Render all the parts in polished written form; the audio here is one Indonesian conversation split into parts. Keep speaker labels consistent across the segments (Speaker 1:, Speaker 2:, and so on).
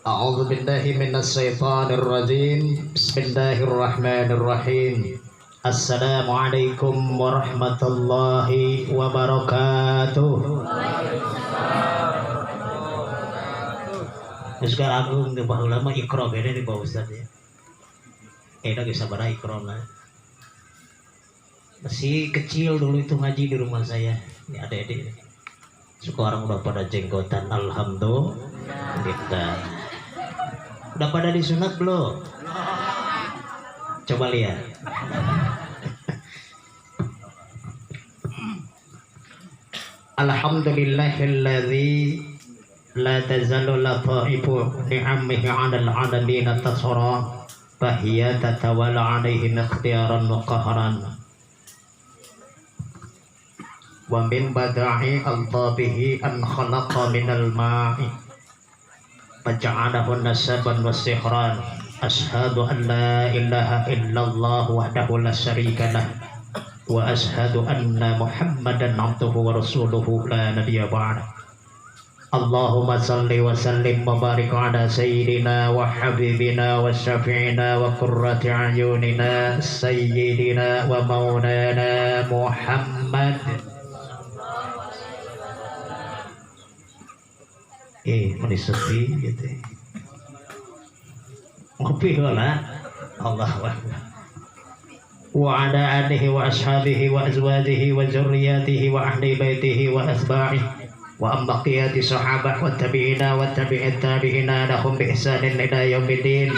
Speaker 1: A'udzu billahi minasy syaithanir rajim. Bismillahirrahmanirrahim. Assalamualaikum warahmatullahi wabarakatuh. Sekarang aku di bawah lama ikro beda di bawah Ustaz ya. Enak bisa bara ikro lah. Masih kecil dulu itu ngaji di rumah saya. Ini adik-adik. Sekarang udah pada jenggotan, alhamdulillah. Udah pada disunat belum? Coba lihat. Alhamdulillahilladzi la tazalu lataifu ni'amihi 'alal 'alamin tasara fahiya tatawala 'alaihim ikhtiyaran wa qahran. Wa min bada'i al-tabihi an khalaqa minal ma'i faja'alahu nasaban wa sihran. Ashhadu an la ilaha illallah wahdahu la syarika lah wa ashhadu anna muhammadan abduhu wa rasuluhu la nabiyya ba'da. Allahumma salli wa sallim wa barik ala sayyidina wa habibina wa syafi'ina wa qurrati ayunina sayyidina wa maulana Muhammad. Meni sepi gitu. Ngopi lah. Allahu akbar. Wa ala alihi wa ashabihi wa azwajihi wa dzurriyyatihi wa ahli baitihi wa asba'ihi wa ambaqiyati sahabah wa tabi'ina wa tabi'it tabi'ina lahum bi ihsanin ila yaumiddin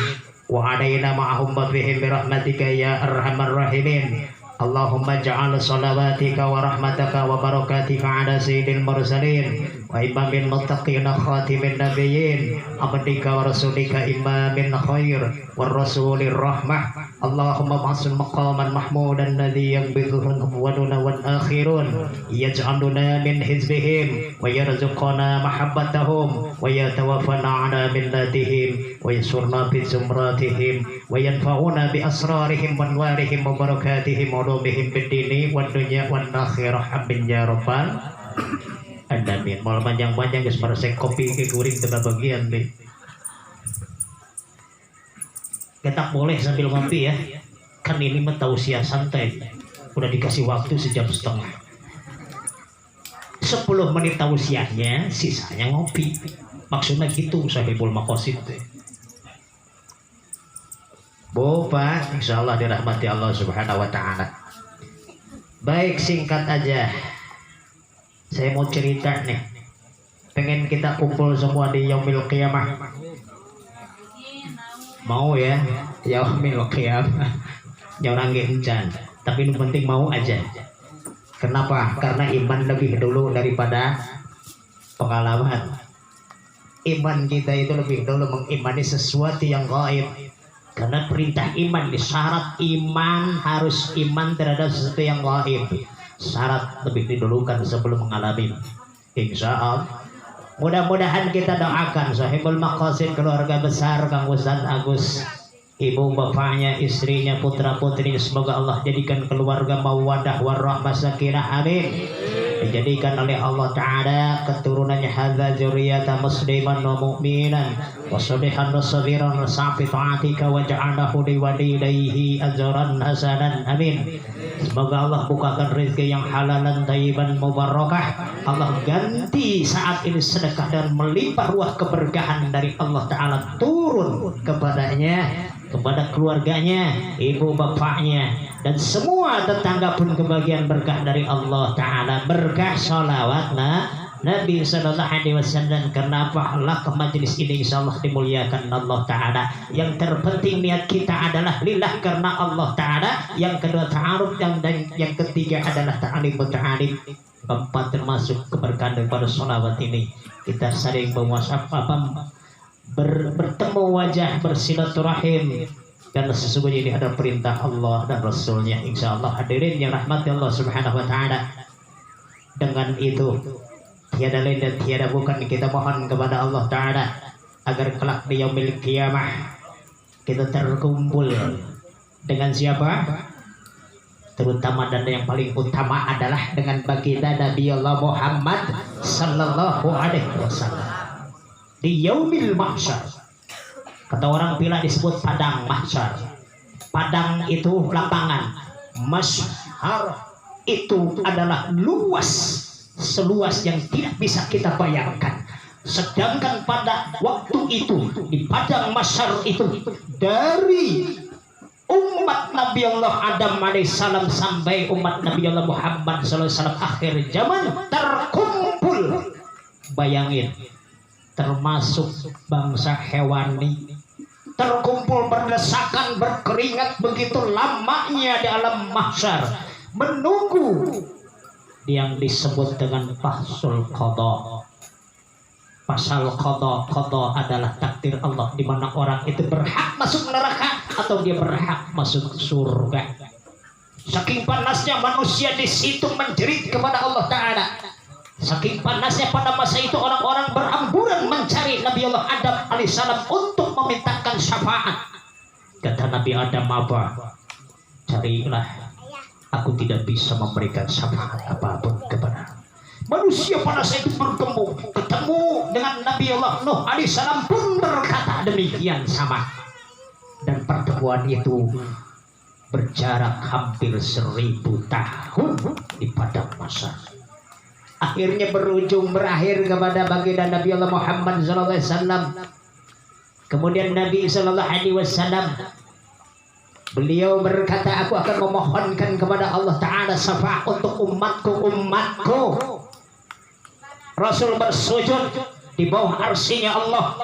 Speaker 1: wa alaina ma'ahum bihim bi rahmatika ya arhamar rahimin. Allahumma ja'al salawatika wa rahmataka wa barakatika ala sayyidil mursalin wa imamil muttaqin khatimin nabiyyin abdika wa rasulika imamin khair wa rasulir rahmah. Allahumma ba'asul maqaman mahmudan alladhi yanbidhuhu al-awwaluna wal akhirun yaj'aluna min hizbihim wa yarzuqana mahabbatahum wa yatawaffana ala millatihim wa yasurna bi zumratihim wa yanfa'una bi asrarihim wa anwarihim wa barakatihim wa ulumihim bid dini wad dunya wan akhirah. Amin ya rabbal alamin. Mal panjang-panjang geus maresek kopi ke kuring teu bagian deh. Kita boleh sambil ngopi ya. Kan ini mah tausiah santai. Udah dikasih waktu sejam setengah. 10 menit tausiahnya, sisanya ngopi. Maksudnya gitu sahibul maqasid teh. Bu, Pak, insyaallah dirahmati Allah Subhanahu wa taala. Baik, singkat aja. Saya mau cerita nih. Pengen kita kumpul semua di yaumil qiyamah. Mau ya, yaumil qiyamah. Jangan gencan, tapi yang penting mau aja. Kenapa? Karena iman lebih dulu daripada pengalaman. Iman kita itu lebih dulu mengimani sesuatu yang gaib. Karena perintah iman, syarat iman harus iman terhadap sesuatu yang gaib. Syarat lebih didulukan sebelum mengalami. Insya Allah. Mudah-mudahan kita doakan sahibul maqasid keluarga besar Kang Ustaz Agus, ibu bapaknya, istrinya, putra putrinya, semoga Allah jadikan keluarga mawaddah warahmah sakinah, amin. Dijadikan oleh Allah Ta'ala keturunannya hadza dzurriyyatan musliman wa mu'minan wa salihan wa sabiran wa safi ta'atika wa ja'alahu liwalidayhi ajran hasanan, amin. Semoga Allah bukakan rezeki yang halalan thayyiban mubarakah. Allah ganti saat ini sedekah dan melimpah ruah keberkahan dari Allah Ta'ala turun kepadanya, kepada keluarganya, ibu bapaknya, dan semua tetangga pun kebagian berkah dari Allah Ta'ala. Berkah sholawat Nabi Sallallahu Alaihi Wasallam. Kenapa Allah ke majelis ini insyaallah dimuliakan Allah Ta'ala. Yang terpenting niat kita adalah lillah karena Allah Ta'ala. Yang kedua ta'aruf, dan yang ketiga adalah ta'alim ta'alim. Keempat termasuk keberkahan daripada sholawat ini. Kita saling bertemu wajah, bersilaturahim, karena sesungguhnya ini adalah perintah Allah dan Rasulnya. Insya Allah hadirin yang rahmati Allah Subhanahu wa Ta'ala. Dengan itu tiada lain dan tiada bukan kita mohon kepada Allah Ta'ala agar kelak di yaumil qiyamah kita terkumpul dengan siapa? Terutama dan yang paling utama adalah dengan baginda Nabi Allah Muhammad sallallahu alaihi wasallam di yaumil mahsyar. Kata orang Pila disebut padang mahsyar. Padang itu lapangan, mahsyar itu adalah luas, seluas yang tidak bisa kita bayangkan. Sedangkan pada waktu itu di padang mahsyar itu, dari umat Nabi Allah Adam alaihissalam sampai umat Nabi Allah Muhammad SAW akhir zaman terkumpul. Bayangin, termasuk bangsa hewani, terkumpul berdesakan berkeringat begitu lamanya di alam mahsyar menunggu yang disebut dengan fasul qada. Pasal qada adalah takdir Allah, di mana orang itu berhak masuk neraka atau dia berhak masuk surga. Saking panasnya manusia di situ menjerit kepada Allah Ta'ala. Saking panasnya pada masa itu orang-orang beramburan mencari Nabi Allah Adam alaihissalam untuk memintakan syafaat. Kata Nabi Adam apa? Carilah, aku tidak bisa memberikan syafaat apapun kepada manusia. Pada saat itu ketemu dengan Nabi Allah Nuh alaihissalam pun berkata demikian sama. Dan pertemuan itu berjarak hampir 1000 tahun di padang mahsyar. Akhirnya berakhir kepada baginda Nabi Allah Muhammad SAW. Kemudian Nabi SAW beliau berkata, aku akan memohonkan kepada Allah Ta'ala syafaat untuk umatku. Rasul bersujud di bawah arsinya Allah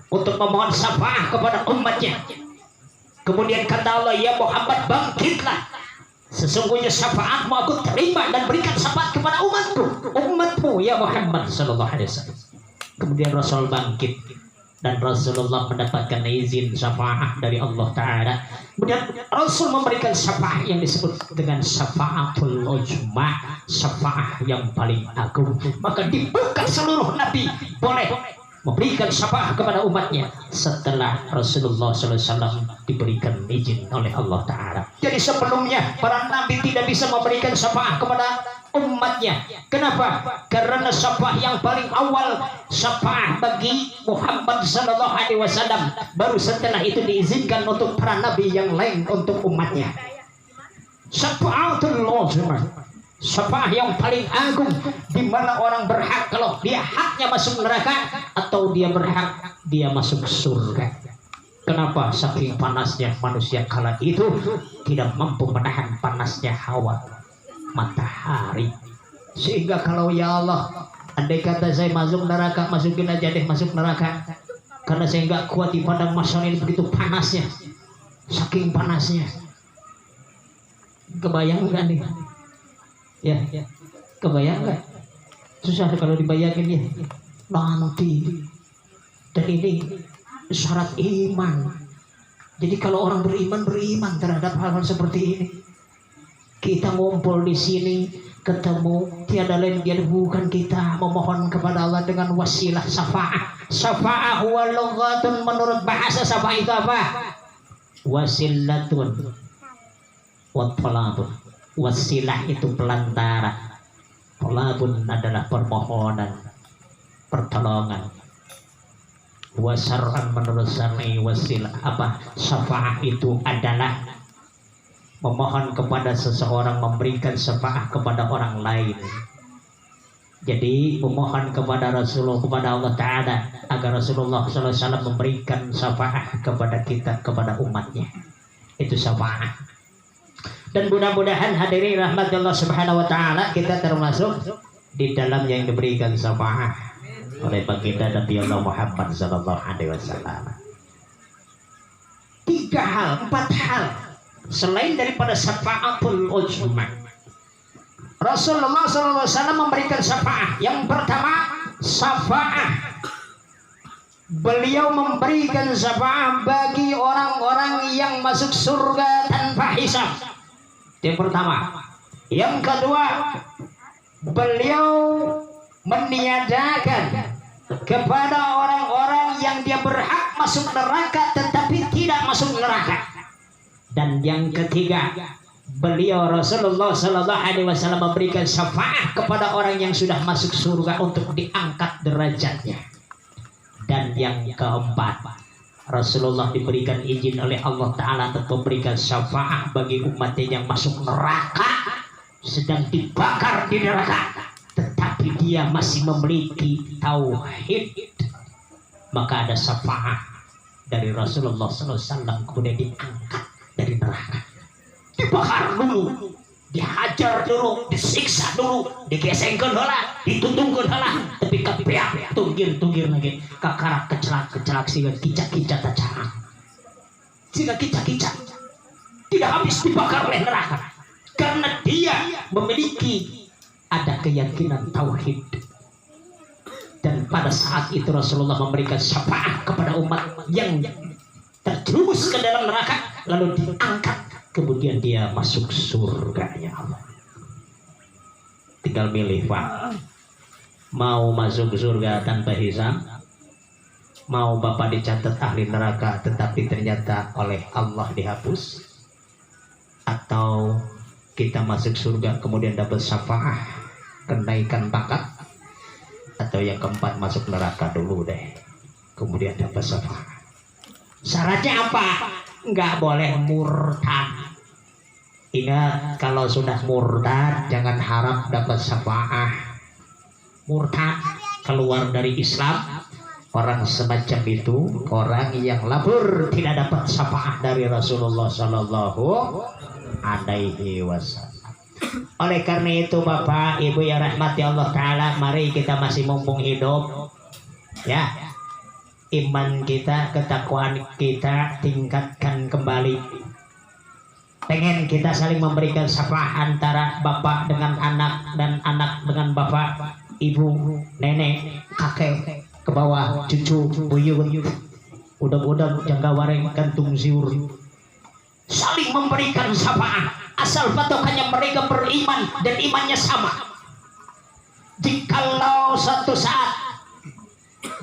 Speaker 1: untuk memohon syafaat kepada umatnya. Kemudian kata Allah, ya Muhammad, bangkitlah. Sesungguhnya syafaatmu aku terima dan berikan syafaat kepada umatmu ya Muhammad sallallahu alaihi wasallam. Kemudian Rasul bangkit dan Rasulullah mendapatkan izin syafaat dari Allah Ta'ala. Kemudian Rasul memberikan syafaat yang disebut dengan syafaatul uzma, syafaat yang paling agung. Maka dibuka seluruh nabi boleh memberikan syafaat kepada umatnya setelah Rasulullah SAW diberikan izin oleh Allah Ta'ala. Jadi sebelumnya para nabi tidak bisa memberikan syafaat kepada umatnya. Kenapa? Karena syafaat yang paling awal syafaat bagi Muhammad SAW, baru setelah itu diizinkan untuk para nabi yang lain untuk umatnya. Syafaatul uzma, syafaat yang paling agung, di mana orang berhak kalau dia haknya masuk neraka atau dia berhak dia masuk surga. Kenapa? Saking panasnya manusia kala itu tidak mampu menahan panasnya hawa matahari, sehingga kalau ya Allah, andai kata saya masuk neraka, masukin aja deh masuk neraka, karena saya nggak kuat di padang mahsyar ini, begitu panasnya, saking panasnya. Kebayang nggak nih? Ya, kebayang nggak? Susah kalau dibayangin ya. Nanti, dan ini syarat iman. Jadi kalau orang beriman terhadap hal-hal seperti ini, kita ngumpul di sini ketemu, tiada lain dia bukan kita memohon kepada Allah dengan wasilah syafaat. Syafaat huwa lughatun, menurut bahasa syafaat itu apa? Wasilatun wa talabun. Wasilah itu pelantara, talabun adalah permohonan, pertolongan. Wasar'an, menurut syar'i wasilah apa? Syafaat itu adalah memohon kepada seseorang, memberikan syafaat kepada orang lain. Jadi memohon kepada Rasulullah, kepada Allah Ta'ala, agar Rasulullah SAW memberikan syafaat kepada kita, kepada umatnya. Itu syafaat. Dan mudah-mudahan hadirin rahmat Allah Subhanahu wa Ta'ala, kita termasuk di dalam yang diberikan syafaat oleh baginda Nabi Allah Muhammad sallallahu alaihi wasallam. 4 hal selain daripada syafaatul uzma. Rasulullah sallallahu alaihi wasallam memberikan syafaat. Yang pertama, syafaat. Beliau memberikan syafaat bagi orang-orang yang masuk surga tanpa hisab. Yang pertama. Yang kedua, beliau meniadakan kepada orang-orang yang dia berhak masuk neraka tetapi tidak masuk neraka. Dan yang ketiga, beliau Rasulullah Sallallahu Alaihi Wasallam memberikan syafaat kepada orang yang sudah masuk surga untuk diangkat derajatnya. Dan yang keempat, Rasulullah diberikan izin oleh Allah Ta'ala untuk memberikan syafaat bagi umatnya yang masuk neraka, sedang dibakar di neraka, tetapi dia masih memiliki tauhid, maka ada syafaat dari Rasulullah SAW, kemudian diangkat dari neraka, dibakar dulu, dihajar dulu, disiksa dulu, digesengkan lah, dituntungkan lah, tapi kepiak tunggir lagi, kakarak kecelak sehingga kicak tacahan, sehingga kicak tidak habis dibakar oleh neraka, karena dia memiliki ada keyakinan tauhid. Dan pada saat itu Rasulullah memberikan syafaat kepada umat yang terjerumus ke dalam neraka, lalu diangkat, kemudian dia masuk surganya Allah. Tinggal milih, Pak, mau masuk surga tanpa hisab, mau Bapak dicatat ahli neraka tetapi ternyata oleh Allah dihapus, atau kita masuk surga kemudian dapat syafaat, kenaikan bakat, atau yang keempat masuk neraka dulu deh kemudian dapat syafaat. Syaratnya apa? Nggak boleh murtad. Ingat, kalau sudah murtad jangan harap dapat syafaat. Murtad, keluar dari Islam, orang semacam itu orang yang labur, tidak dapat syafaat dari Rasulullah Sallallahu Alaihi Wasallam. Oleh karena itu Bapak Ibu yang rahmati Allah Ta'ala, mari kita masih mumpung hidup, ya, iman kita, ketakwaan kita tingkatkan kembali. Pengen kita saling memberikan syafaat antara bapak dengan anak dan anak dengan bapak, ibu, nenek, kakek, ke bawah cucu, buyut, udah jangka wareng, kantung ziur, saling memberikan syafaat asal patokannya mereka beriman dan imannya sama. Jikalau suatu saat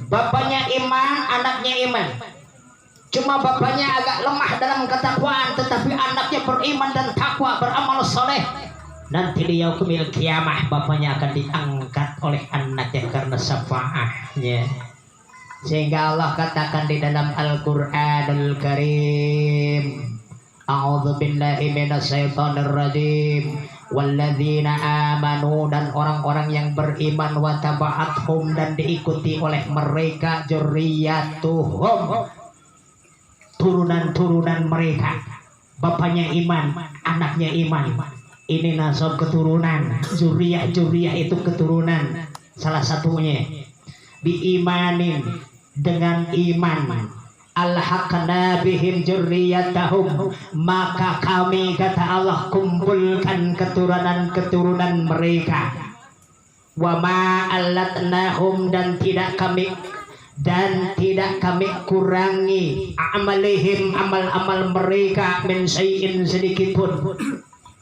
Speaker 1: bapaknya iman, anaknya iman, cuma bapaknya agak lemah dalam ketakwaan, tetapi anaknya beriman dan takwa, beramal soleh, nanti di yaumil kiamah bapaknya akan diangkat oleh anaknya karena syafaatnya. Sehingga Allah katakan di dalam Al-Qur'anul Karim, a'udzu billahi minasyaitonir rajim, walladzina amanu, dan orang-orang yang beriman, wa taba'athum, dan diikuti oleh mereka dzurriyyatuhum, turunan-turunan mereka, bapaknya iman, anaknya iman, ini nasab keturunan, zuriyah itu keturunan, salah satunya biimanin, dengan iman, alhaqna bihim dzurriyyatahum, maka kami, kata Allah, kumpulkan keturunan-keturunan mereka, wa ma allatnahum, dan tidak kami kurangi amalihim, amal-amal mereka, min syai'in, sedikit pun.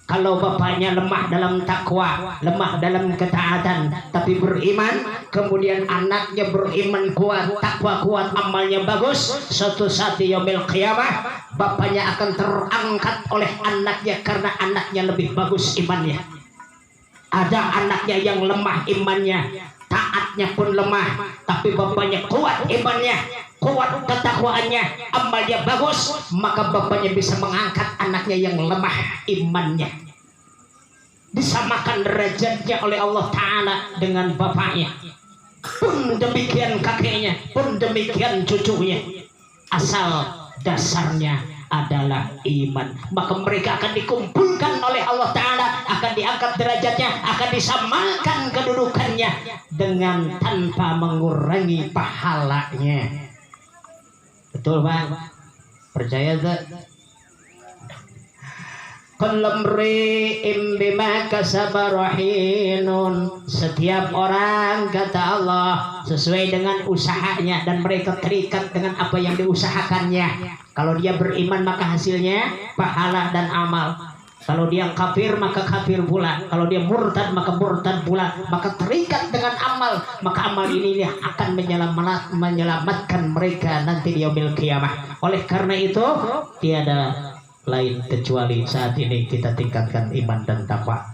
Speaker 1: Kalau bapaknya lemah dalam takwa, lemah dalam ketaatan, tapi beriman, kemudian anaknya beriman kuat, takwa kuat, amalnya bagus, suatu saat di yaumil qiyamah bapaknya akan terangkat oleh anaknya karena anaknya lebih bagus imannya. Ada anaknya yang lemah imannya, taatnya pun lemah, tapi bapaknya kuat imannya, kuat ketakwaannya, amalnya bagus, maka bapaknya bisa mengangkat anaknya yang lemah imannya, disamakan derajatnya oleh Allah Ta'ala dengan bapaknya. Pun demikian kakeknya, pun demikian cucunya, asal dasarnya adalah iman, maka mereka akan dikumpulkan oleh Allah Ta'ala, akan diangkat derajatnya, akan disamakan kedudukannya dengan tanpa mengurangi pahalanya. Betul Pak? Percaya tak? Kullamri'im bima kasaba rahinun, setiap orang, kata Allah, sesuai dengan usahanya, dan mereka terikat dengan apa yang diusahakannya. Kalau dia beriman maka hasilnya pahala dan amal, kalau dia kafir maka kafir pula, kalau dia murtad maka murtad pula, maka terikat dengan amal, maka amal ini akan menyelamatkan mereka nanti di yaumil qiyamah. Oleh karena itu tiada lain kecuali saat ini kita tingkatkan iman dan takwa.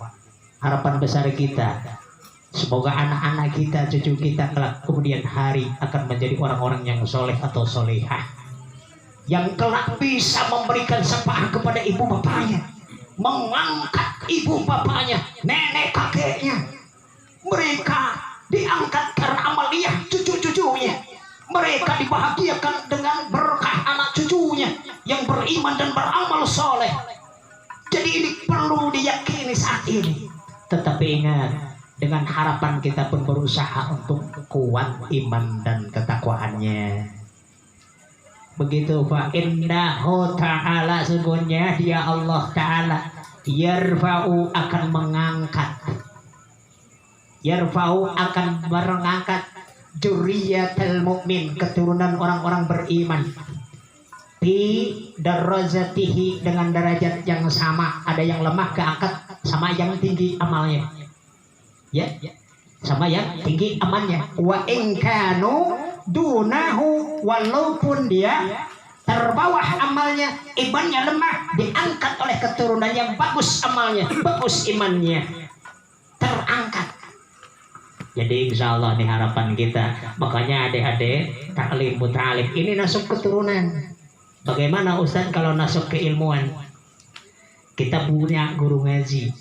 Speaker 1: Harapan besar kita, semoga anak-anak kita, cucu kita kelak kemudian hari akan menjadi orang-orang yang soleh atau solehah. yang kelak bisa memberikan syafaat kepada ibu bapaknya, mengangkat ibu bapaknya, nenek kakeknya. Mereka diangkat karena amaliyah cucu-cucunya. Mereka dibahagiakan dengan berkah anak cucunya yang beriman dan beramal soleh. Jadi ini perlu diyakini saat ini. Tetapi ingat, dengan harapan kita pun berusaha untuk kuat iman dan ketakwaannya. Begitu Pak. Innahu ta'ala, sungguhnya dia Allah Ta'ala yarfa'u akan mengangkat, yarfa'u akan mengangkat dzurriyyatal mukmin, keturunan orang-orang beriman, fi darajatihi, dengan derajat yang sama. Ada yang lemah keangkat sama yang tinggi amalnya, ya, sama yang tinggi amalnya. Wa in kanu dunahu, walaupun dia terbawah amalnya, imannya lemah, diangkat oleh keturunan yang bagus amalnya, bagus imannya, terangkat. Jadi insya Allah ini harapan kita. Makanya adik-adik taklim muta'alim ini nasab keturunan. Bagaimana Ustaz kalau nasab keilmuan? Kita punya guru ngaji.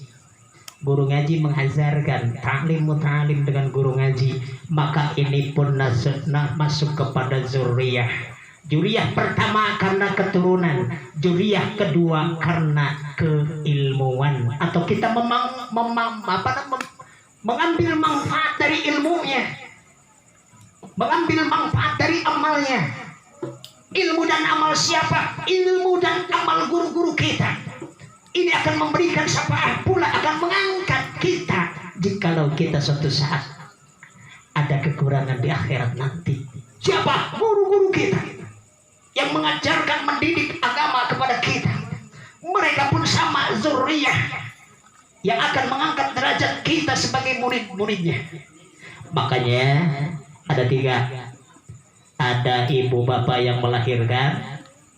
Speaker 1: Guru ngaji mengajarkan taklim muta'alim dengan guru ngaji, maka ini pun masuk kepada zuriyah. Zuriyah pertama karena keturunan, zuriyah kedua karena keilmuan, atau kita mengambil manfaat dari ilmunya, mengambil manfaat dari amalnya. Ilmu dan amal siapa? Ilmu dan amal guru-guru kita. Ini akan memberikan syafaat pula, akan mengangkat kita jikalau kita suatu saat ada kekurangan di akhirat nanti. Siapa? Guru-guru kita yang mengajarkan, mendidik agama kepada kita. Mereka pun sama zuriyah yang akan mengangkat derajat kita sebagai murid-muridnya. Makanya ada tiga. Ada ibu bapak yang melahirkan,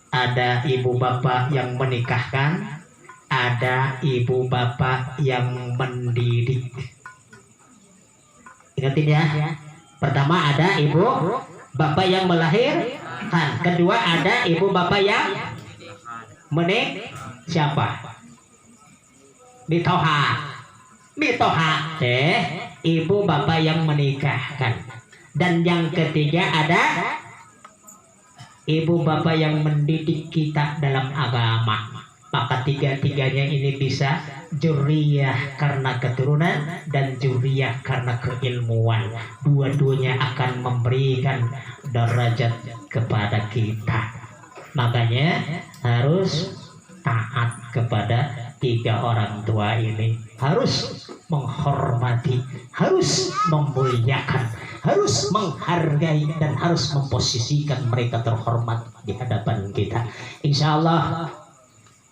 Speaker 1: ada ibu bapak yang menikahkan, ada ibu bapak yang mendidik. Ingatin ya. Pertama ada ibu bapak yang melahirkan, kedua ada ibu bapak yang menik siapa? Mitoha ibu bapak yang menikahkan. Dan yang ketiga ada ibu bapak yang mendidik kita dalam agama. Maka tiga-tiganya ini bisa zuriyah karena keturunan dan zuriyah karena keilmuan. Dua-duanya akan memberikan derajat kepada kita. Makanya harus taat kepada tiga orang tua ini, harus menghormati, harus memuliakan, harus menghargai, dan harus memposisikan mereka terhormat di hadapan kita. Insya Allah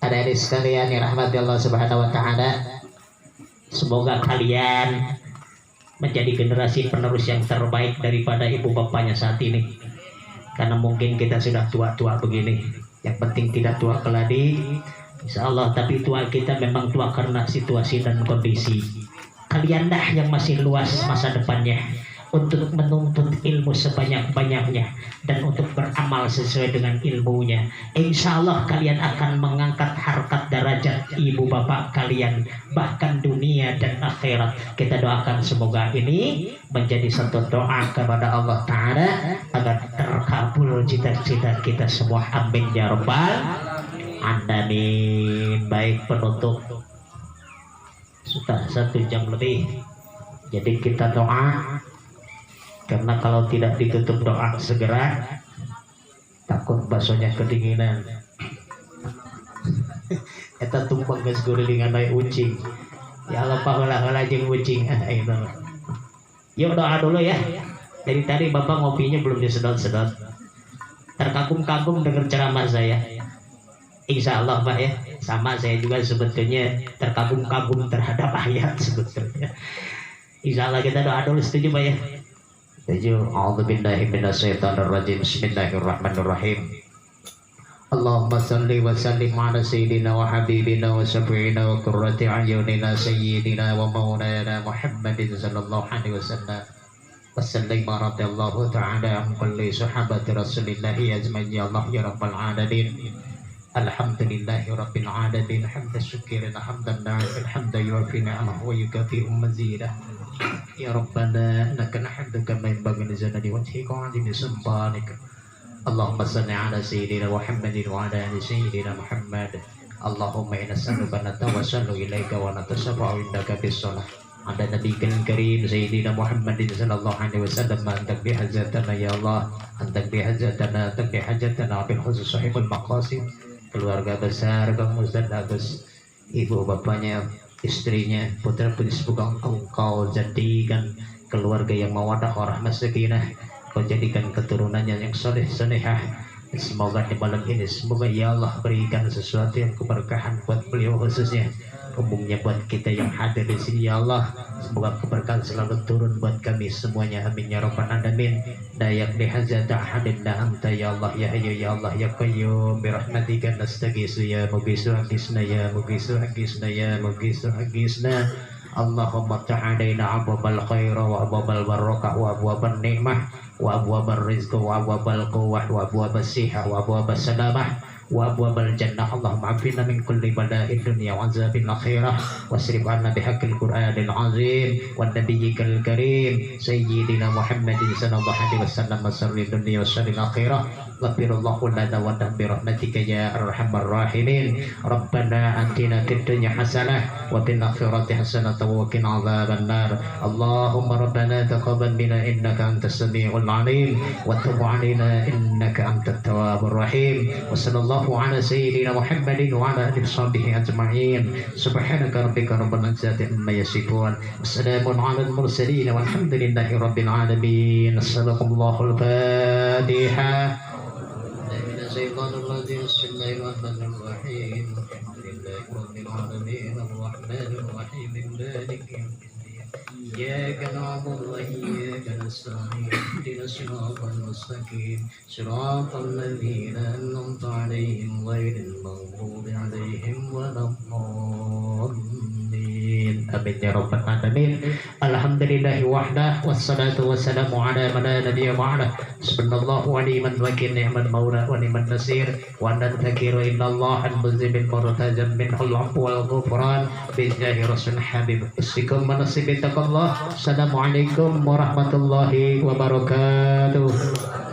Speaker 1: adik-adik sekalian yang rahmati Allah Subhanahu wa Ta'ala, semoga kalian menjadi generasi penerus yang terbaik daripada ibu bapaknya saat ini. Karena mungkin kita sudah tua-tua begini, yang penting tidak tua keladi, insya Allah. Tapi tua kita memang tua karena situasi dan kondisi. Kalian dah yang masih luas masa depannya untuk menuntut ilmu sebanyak-banyaknya dan untuk beramal sesuai dengan ilmunya. Insya Allah kalian akan mengangkat harkat derajat ibu bapak kalian, bahkan dunia dan akhirat. Kita doakan semoga ini menjadi satu doa kepada Allah Ta'ala agar terkabul cita-cita kita semua. Amin ya rabbal alamin. Baik, penutup sudah 1 jam lebih, jadi kita doa. Karena kalau tidak ditutup doa segera, takut baksonya kedinginan. Eta tumpeng geus gulilingan bae ucing. Ya Allah paheula-heula jeung ucing. Itu. Yuk doa dulu ya. Dari tadi Bapak ngopinya belum disedot-sedot. Terkagum-kagum dengar ceramah saya. Insya Allah Pak ya. Sama saya juga sebetulnya terkagum-kagum terhadap ayat sebetulnya. Insya Allah kita doa dulu, setuju Pak ya? A'udzubillahi minasyaitonirrajim. Bismillahirrahmanirrahim. Allahumma salli wa sallim ala sayyidina wa habibina wa syafi'ina wa qurrati a'yunina sayyidina wa maulana Muhammadin sallallahu alaihi wasallam. وسلم رضي الله تعالى عن كل صحابة رسول الله أجمعين يا الله يا رب العالمين. الحمد لله رب العالمين حمد الشكر الحمد الناعم الحمد يوفي نعمه ويكافئ مزيده. يا ربنا لك الحمد كما ينبغي لجلال وجهك وعظيم سلطانك. اللهم صل على سيدنا محمد وعلى ال سيدنا محمد. اللهم إنا نسألك نتوسل إليك ونتشفع عندك بالصلاة على نبيك الكريم سيدنا محمد صلى الله عليه وسلم أن تقضي حاجتنا يا الله، أن تقضي حاجتنا، تقضي حاجتنا بالخصوص صاحب المقاصد, keluarga besar Kang Ustaz Agus, ibu bapaknya, istrinya, putra putri semoga engkau jadikan keluarga yang mawadah warahmah sakinah, kau jadikan keturunannya yang soleh solehah. Semoga di malam ini, semoga ya Allah berikan sesuatu yang keberkahan buat beliau khususnya, umumnya buat kita yang hadir di sini ya Allah. Semoga keberkahan selalu turun buat kami semuanya, amin ya rabbal alamin. Dayak lihazat ahadin la anta ya Allah ya hayyu ya Allah ya qayyum bi rahmatika nastaghiitsu ya mugisu agisna ya mugisu agisna ya mugisu agisna. Allahumma ta'alaina abwabal khair wa abwabal barakah wa abwabal ni'mah wa abwabal rizq wa abwabal quwwah wa abwabal sihah wa abwabal salamah wa abwabal jannah. Allahumma afina min kulli bala'id dunya wa azabil akhirah wasrif anna bihaqqil qur'anil azim wa nabiyyikal karim sayyidina Muhammadin sallallahu alaihi wasallam masarrid dunya wa syarril akhirah. Ghafirullahu lana wa bi rahmatika ya arhamar rahimin. Rabbana atina fid dunya hasanah wa fil akhirati hasanah wa qina adzaban nar. Allahumma rabbana taqabbal minna innaka antas samiul alim wa tub alaina innaka antat tawwabur rahim. Wa sallallahu ala sayyidina Muhammadin wa ala alihi washabbihi ajma'in. Subhanaka rabbika rabbil izzati amma yasifun. Wassalamun alal mursalin walhamdulillahi rabbil alamin. Assalamualaikum Al-Fatihah. الشيطان الرجيم بسم الله الرحمن الرحيم الحمد لله رب العالمين الرحمن الرحيم مالك يوم الدين إياك نعبد وإياك نستعين اهدنا الصراط المستقيم صراط الذين أنعمت عليهم غير المغضوب عليهم ولا الضالين. Amin ya rabbal alamin. Alhamdulillahi wahdah wassalatu wassalamu ala man la nabiyya ba'dah. Subhanallahu wa ni'mal wakil ni'mal maula wa ni'mal nasir wa nadzakiru innallaha al-muzibbil murtajam minhul 'afwu wal ghufran bi jahi rasul habib. Usikum manasibitakallah. Assalamualaikum warahmatullahi wabarakatuh.